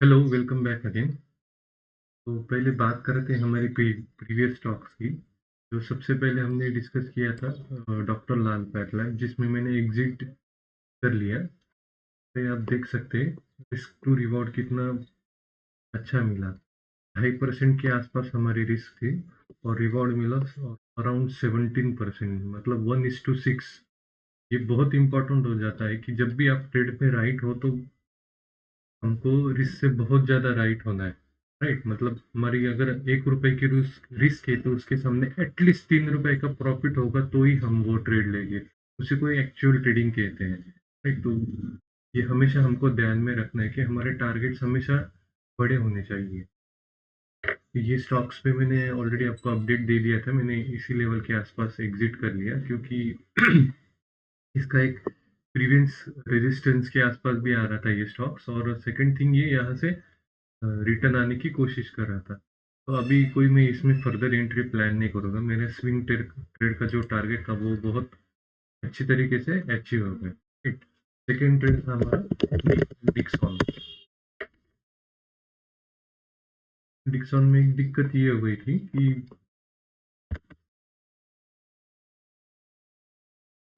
Hello, welcome back again. तो पहले बात कर रहे थे हमारी प्रीवियस स्टॉक्स की। जो सबसे पहले हमने डिस्कस किया था डॉक्टर लाल पैथलैब, जिसमें मैंने एग्जिट कर लिया। तो आप देख सकते हैं रिस्क टू रिवॉर्ड कितना अच्छा मिला। 2.5% के आसपास हमारी रिस्क थी और रिवॉर्ड मिला अराउंड 17%, मतलब 1:6। ये बहुत इंपॉर्टेंट हो जाता है कि जब भी आप ट्रेड पे राइट हो तो हमको रिस्क से बहुत ज्यादा राइट होना है। राइट, मतलब हमारी अगर 1 रुपए की रिस्क है तो उसके सामने एटलीस्ट 3 रुपए का प्रॉफिट होगा तो ही हम वो ट्रेड लेंगे। उसी को एक्चुअल ट्रेडिंग कहते हैं। राइट, तो ये हमेशा हमको ध्यान में रखना है कि हमारे टारगेट्स हमेशा बड़े होने चाहिए। ये स्टॉक्स पे मैंने ऑलरेडी आपको अपडेट दे दिया था। मैंने इसी लेवल के आसपास एग्जिट कर लिया क्योंकि इसका एक प्रीवियस रेजिस्टेंस के आसपास भी आ रहा था ये स्टॉक्स, और सेकंड थिंग ये यहाँ से रिटर्न आने की कोशिश कर रहा था। तो अभी कोई मैं इसमें फर्दर एंट्री प्लान नहीं करूंगा। मेरा स्विंग ट्रेड ट्रेड का जो टारगेट था वो बहुत अच्छी तरीके से अचीव हो गया। सेकेंड ट्रेड था हमारा डिक्सॉन। डिक्सॉन में एक दिक्कत ये हो गई थी कि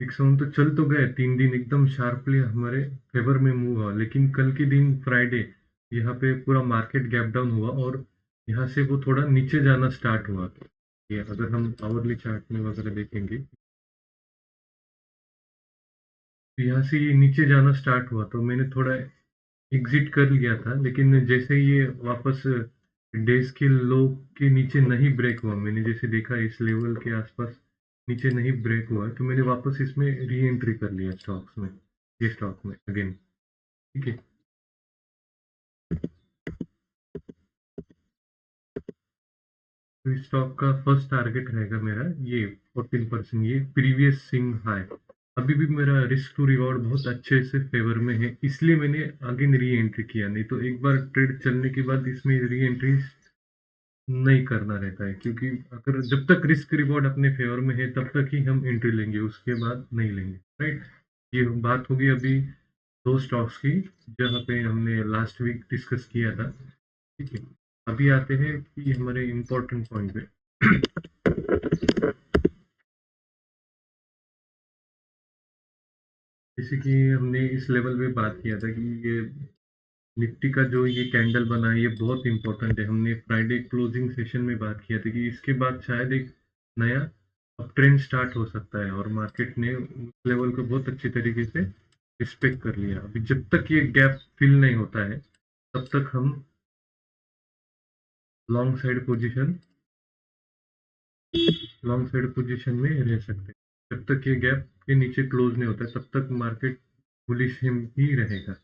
डिक्सॉन तो चल तो गए 3 दिन एकदम शार्पली हमारे फेवर में मूव हुआ, लेकिन कल के दिन फ्राइडे यहाँ पे पूरा मार्केट गैप डाउन हुआ और यहाँ से वो थोड़ा नीचे जाना स्टार्ट हुआ। ये अगर हम आवरली चार्ट में वगैरह देखेंगे तो यहाँ से ये नीचे जाना स्टार्ट हुआ तो मैंने थोड़ा एग्जिट कर लिया था, लेकिन जैसे ये वापस डेज के लो के नीचे नहीं ब्रेक हुआ, मैंने जैसे देखा इस लेवल के आसपास नीचे नहीं ब्रेक हुआ, तो मैंने वापस इसमें री एंट्री कर लिया स्टॉक्स में, ये स्टॉक में अगेन। ठीक है। तो इस स्टॉक का फर्स्ट टारगेट रहेगा मेरा ये 14%, ये प्रीवियस स्विंग हाई। अभी भी मेरा रिस्क टू रिवॉर्ड बहुत अच्छे से फेवर में है, इसलिए मैंने अगेन री एंट्री किया। नहीं तो एक बार ट्रेड चलने के बाद इसमें री एंट्री नहीं करना रहता है, क्योंकि अगर जब तक रिस्क रिवॉर्ड अपने फेवर में है तब तक ही हम एंट्री लेंगे, उसके बाद नहीं लेंगे। राइट, ये बात होगी अभी दो स्टॉक्स की जहाँ पे हमने लास्ट वीक डिस्कस किया था। ठीक है, अभी आते हैं कि हमारे इम्पोर्टेंट पॉइंट पे। जैसे कि हमने इस लेवल पे बात किया था कि ये निफ्टी का जो ये कैंडल बना है ये बहुत इंपॉर्टेंट है। हमने फ्राइडे क्लोजिंग सेशन में बात किया था कि इसके बाद शायद एक नया अप ट्रेंड स्टार्ट हो सकता है, और मार्केट ने उस लेवल को बहुत अच्छी तरीके से रिस्पेक्ट कर लिया। अभी जब तक ये गैप फिल नहीं होता है तब तक हम long side position long side position में रह सकते हैं। जब तक ये गैप के नीचे क्लोज नहीं होता है तब तक मार्केट बुलिश ही रहेगा।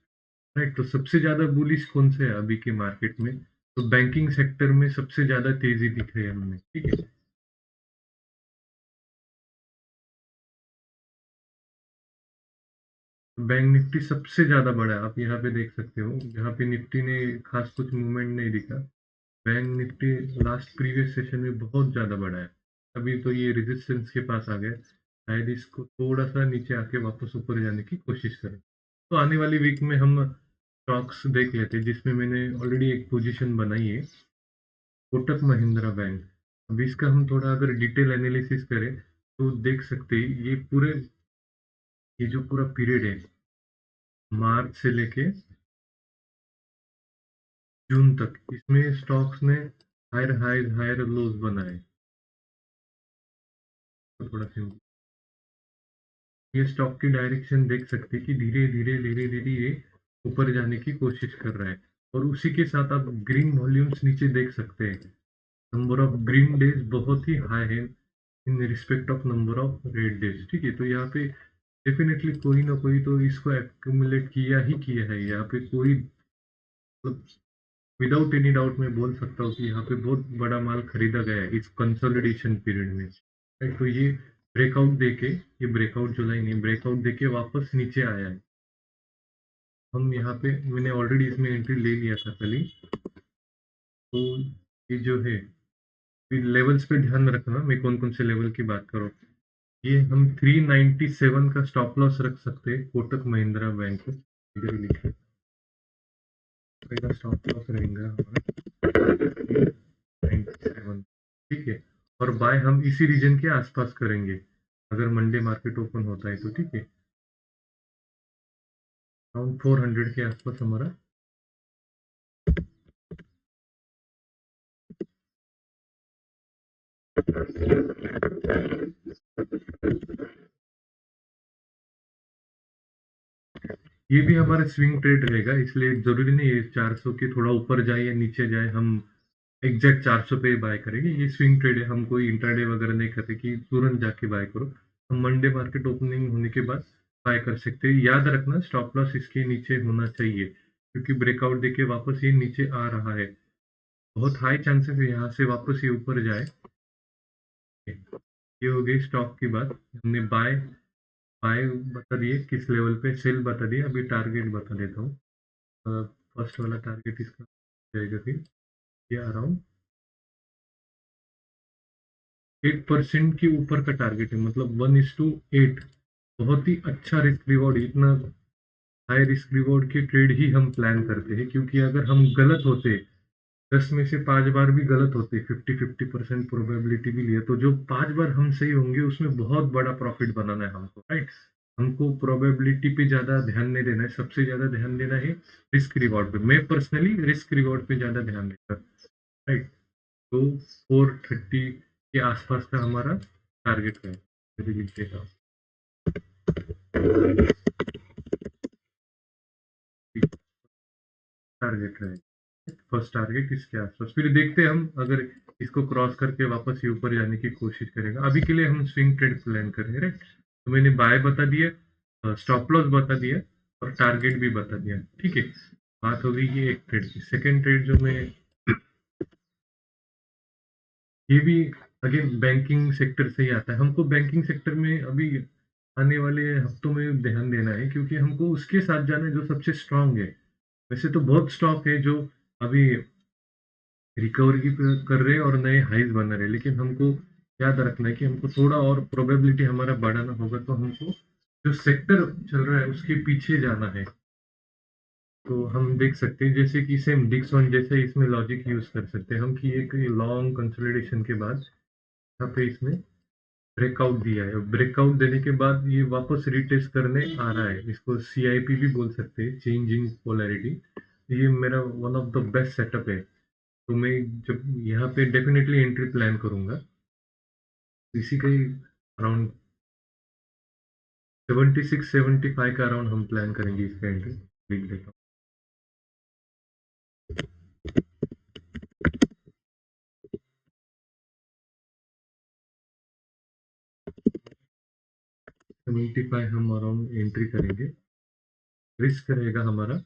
राइट, तो सबसे ज्यादा बुलिश कौन से है अभी के मार्केट में? तो बैंकिंग सेक्टर में सबसे ज्यादा तेजी दिख रही है हमें। ठीक है, बैंक निफ्टी सबसे ज्यादा बढ़ा है, आप यहाँ पे देख सकते हो। यहाँ पे निफ्टी ने खास कुछ मूवमेंट नहीं दिखा। Bank Nifty last previous session में बहुत ज्यादा बढ़ा है। अभी तो ये रेजिस्टेंस के पास आ गया, शायद इसको थोड़ा सा नीचे आके वापस ऊपर जाने की कोशिश करें। तो आने वाली वीक में हम स्टॉक्स देख लेते हैं जिसमें मैंने ऑलरेडी एक पोजीशन बनाई है, कोटक महिंद्रा बैंक। अब इसका हम थोड़ा अगर डिटेल एनालिसिस करें तो देख सकते हैं ये जो पूरा पीरियड है मार्च से लेके जून तक, इसमें स्टॉक्स ने हायर हाई हायर लोज बनाए। तो थोड़ा सा ये स्टॉक की डायरेक्शन देख सकते हैं कि धीरे धीरे धीरे धीरे ये ऊपर जाने की कोशिश कर रहा है, और उसी के साथ आप ग्रीन वॉल्यूम्स नीचे देख सकते हैं। नंबर ऑफ ग्रीन डेज बहुत ही हाई है in respect of number of red days. ठीक है, तो यहाँ पे डेफिनेटली कोई ना कोई तो इसको एक्यूमुलेट किया ही किया है। यहाँ पे कोई मतलब विदाउट एनी डाउट मैं बोल सकता हूँ कि यहाँ पे बहुत बड़ा माल खरीदा गया है इस कंसोलिडेशन पीरियड में। राइट, तो ये ब्रेकआउट देके, ये ब्रेकआउट जो लाइन है ब्रेकआउट देके वापस नीचे आया है। हम यहाँ पे मैंने ऑलरेडी इसमें एंट्री ले लिया था कल ही। तो ये जो है लेवल्स पे ध्यान रखना, मैं कौन कौन से लेवल की बात करूँ। ये हम 397 का स्टॉप लॉस रख सकते हैं कोटक महिंद्रा बैंक को, इधर ही लिखे। पहला स्टॉप लॉस रहेगा हमारा 97, ठीक है। और बाय हम इसी रीजन के आसपास करेंगे अगर मंडे मार्केट ओपन होता है तो, ठीक है। अराउंड 400 के आसपास हमारा ये भी हमारा स्विंग ट्रेड रहेगा, इसलिए जरूरी नहीं है 400 के थोड़ा ऊपर जाए या नीचे जाए हम एग्जैक्ट 400 पे बाय करेंगे। ये स्विंग ट्रेड है, हम कोई इंट्राडे वगैरह नहीं करते कि तुरंत जाके बाय करो। हम मंडे मार्केट ओपनिंग होने के बाद बाय कर सकते हैं। याद रखना स्टॉप लॉस इसके नीचे होना चाहिए, क्योंकि ब्रेकआउट देके वापस ये नीचे आ रहा है। बहुत हाई चांसेस है यहाँ से वापस ये ऊपर जाए। ये हो गई स्टॉक की बात। हमने बाय बाय बता दिए, किस लेवल पे सेल बता दिए। अभी टारगेट बता देता हूँ। फर्स्ट वाला टारगेट इसका जाएगा फिर ये अराउंड 8% के ऊपर का टारगेट है, मतलब 1:8। बहुत ही अच्छा रिस्क रिवॉर्ड। इतना हाई रिस्क रिवॉर्ड के ट्रेड ही हम प्लान करते हैं, क्योंकि अगर हम गलत होते 10 में से 5 बार भी गलत होते, 50-50% प्रोबेबिलिटी भी लिए, तो जो 5 बार हम सही होंगे उसमें बहुत बड़ा प्रॉफिट बनाना है हमको, राइट। हमको प्रोबेबिलिटी पे ज्यादा ध्यान नहीं देना है, सबसे ज्यादा ध्यान देना है रिस्क रिवॉर्ड पे। मैं पर्सनली रिस्क रिवॉर्ड पे ज्यादा ध्यान देता, राइट। तो 430 के आसपास का हमारा टारगेट है, यदि लिख देता हूँ। टारगेट रहेगा फर्स्ट टारगेट इसके आसपास, फिर देखते हैं हम अगर इसको क्रॉस करके वापस ये ऊपर जाने की कोशिश करेगा। अभी के लिए हम स्विंग ट्रेड प्लान करेंगे, राइट। तो मैंने बाय बता दिया, स्टॉप लॉस बता दिया और टारगेट भी बता दिया, ठीक है। बात हो गई ये एक ट्रेड की। सेकेंड ट्रेड जो मैं, ये भी अगेन बैंकिंग सेक्टर से ही आता है। हमको बैंकिंग सेक्टर में अभी आने वाले हफ्तों में ध्यान देना है, क्योंकि हमको उसके साथ जाना है जो सबसे स्ट्रांग है। वैसे तो बहुत स्टॉक है जो अभी रिकवरी कर रहे हैं और नए हाइज बना रहे हैं, लेकिन हमको याद रखना है कि हमको थोड़ा और प्रोबेबिलिटी हमारा बढ़ाना होगा। तो हमको जो सेक्टर चल रहा है उसके पीछे जाना है। तो हम देख सकते हैं जैसे कि सेम डिक्स वन जैसे इसमें लॉजिक यूज कर सकते हैं हम कि एक लॉन्ग कंसोलिडेशन के बाद यहाँ पे इसमें ब्रेकआउट दिया है। ब्रेकआउट देने के बाद ये वापस रिटेस्ट करने आ रहा है। इसको सीआईपी भी बोल सकते हैं, चेंजिंग पोलैरिटी। ये मेरा one of the best setup है। तो मैं जब यहाँ पे डेफिनेटली एंट्री प्लान करूंगा, इसी का ही अराउंड 76-75 का अराउंड हम प्लान करेंगे इसका एंट्री। लिख देता 75 हम अराउंड एंट्री करेंगे। रिस्क रहेगा हमारा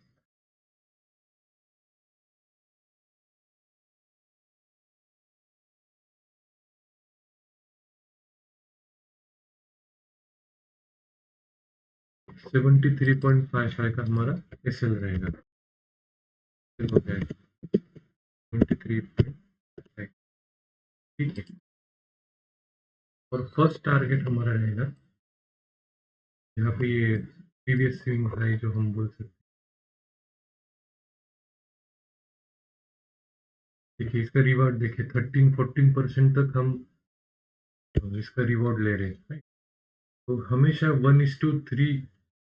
73.55 का हमारा एसएल रहेगा। हो जाएगा 73.55, ठीक है। और फर्स्ट टारगेट हमारा रहेगा यहाँ पे ये प्रीवियस स्विंग हाई जो हम बोल सकते हैं। देखिए इसका रिवॉर्ड देखिए 13-14% तक हम इसका रिवॉर्ड ले रहे हैं, right? तो हमेशा 1:3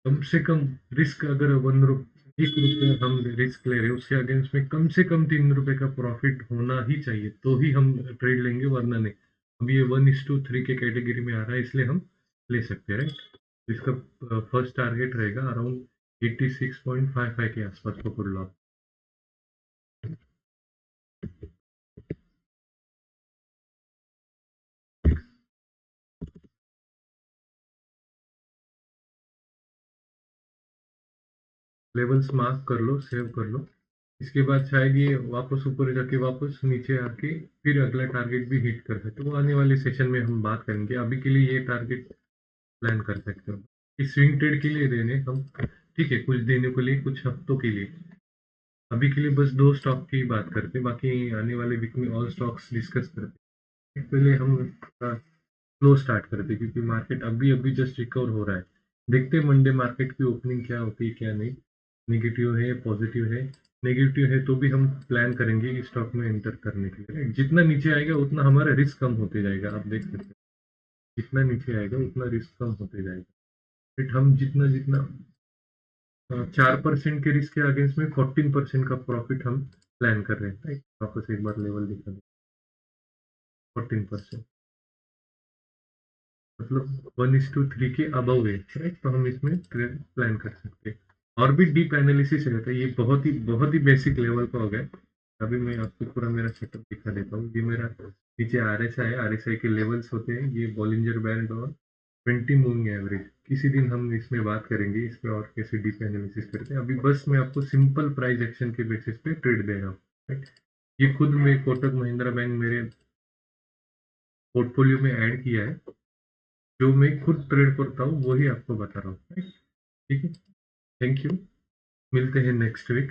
कम से कम रिस्क, अगर 1 रुपये हम रिस्क ले रहे हैं उसके अगेंस्ट में कम से कम 3 रुपए का प्रॉफिट होना ही चाहिए, तो ही हम ट्रेड लेंगे, वरना नहीं। अब ये 1:3 के कैटेगरी में आ रहा है इसलिए हम ले सकते हैं, राइट। इसका फर्स्ट टारगेट रहेगा अराउंड 86.55 के आसपास पकड़ लो आप। लेवल्स मार्क कर लो, सेव कर लो। इसके बाद शायद ये वापस ऊपर जाके वापस नीचे आके फिर अगला टारगेट भी हिट कर सकते हो। वो आने वाले सेशन में हम बात करेंगे। अभी के लिए ये टारगेट प्लान कर सकते हो। इस स्विंग ट्रेड के लिए देने हम, ठीक है, कुछ दिनों के लिए, कुछ हफ्तों के लिए। अभी के लिए बस 2 स्टॉक की बात करते हैं, बाकी आने वाले वीक में ऑल स्टॉक्स डिस्कस करते हैं। पहले हम स्लो स्टार्ट करते हैं, क्योंकि मार्केट अभी अभी जस्ट रिकवर हो रहा है। देखते हैं मंडे मार्केट की ओपनिंग क्या होती है क्या नहीं, नेगेटिव है पॉजिटिव है। नेगेटिव है तो भी हम प्लान करेंगे इस स्टॉक में एंटर करने के लिए, राइट? जितना नीचे आएगा उतना हमारा रिस्क कम होते जाएगा, आप देख सकते हैं। जितना नीचे आएगा उतना रिस्क कम होते जाएगा, राइट? हम जितना जितना 4% के रिस्क के अगेंस्ट में 14% का प्रॉफिट हम प्लान कर रहे हैं, राइट? वापस एक बार लेवल दिखा दें, 14%, मतलब 1:3 के अबव है, राइट? तो हम इसमें ट्रेड प्लान कर सकते हैं। और भी डीप एनालिसिस रहता है, ये बहुत ही बेसिक लेवल का हो गया। अभी मैं आपको पूरा मेरा सेटअप दिखा देता हूँ। ये मेरा नीचे आरएसआई है, आरएसआई के लेवल्स होते हैं, ये बॉलिंजर बैंड और 20 मूविंग एवरेज। किसी दिन हम इसमें बात करेंगे इस पे और कैसे डीप एनालिसिस करते हैं। अभी बस मैं आपको सिंपल प्राइस एक्शन के बेसिस पे ट्रेड दे रहा हूँ, राइट? ये खुद में कोटक महिंद्रा बैंक मेरे पोर्टफोलियो में ऐड किया है, जो मैं खुद ट्रेड करता हूँ वही आपको बता रहा हूँ, राइट? ठीक है, थैंक यू, मिलते हैं नेक्स्ट वीक।